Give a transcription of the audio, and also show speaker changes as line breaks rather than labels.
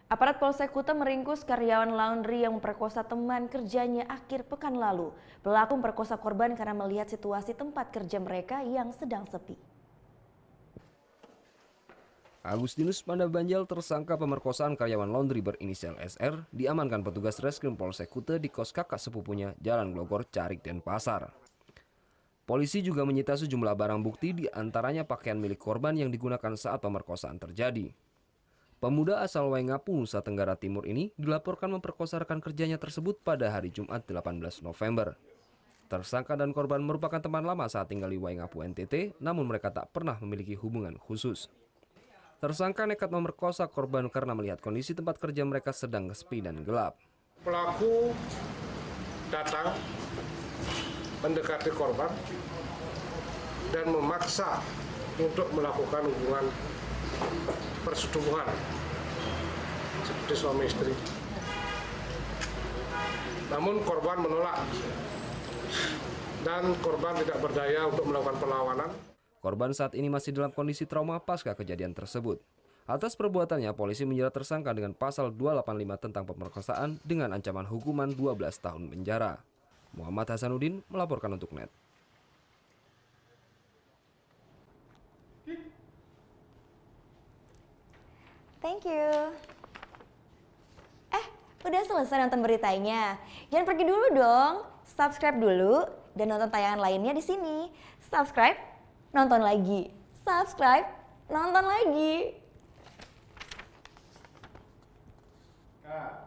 Aparat Polsek Kuta meringkus karyawan laundry yang memperkosa teman kerjanya akhir pekan lalu. Pelaku memperkosa korban karena melihat situasi tempat kerja mereka yang sedang sepi.
Agustinus Pandabanjal, tersangka pemerkosaan karyawan laundry berinisial SR, diamankan petugas Reskrim Polsek Kuta di kos kakak sepupunya Jalan Glogor, Carik, Denpasar. Polisi juga menyita sejumlah barang bukti, di antaranya pakaian milik korban yang digunakan saat pemerkosaan terjadi. Pemuda asal Waingapu, Nusa Tenggara Timur ini dilaporkan memperkosa rekan kerjanya tersebut pada hari Jumat 18 November. Tersangka dan korban merupakan teman lama saat tinggal di Waingapu, NTT, namun mereka tak pernah memiliki hubungan khusus. Tersangka nekat memerkosa korban karena melihat kondisi tempat kerja mereka sedang sepi dan gelap.
Pelaku datang mendekati korban dan memaksa untuk melakukan hubungan persetubuhan seperti suami istri. Namun korban menolak dan korban tidak berdaya untuk melakukan perlawanan.
Korban saat ini masih dalam kondisi trauma pasca kejadian tersebut. Atas perbuatannya, polisi menjerat tersangka dengan pasal 285 tentang pemerkosaan dengan ancaman hukuman 12 tahun penjara. Muhammad Hasanuddin melaporkan untuk NET.
Thank you. Udah selesai nonton beritanya? Jangan pergi dulu dong. Subscribe dulu dan nonton tayangan lainnya di sini. Subscribe, nonton lagi. Subscribe, nonton lagi.
Kak.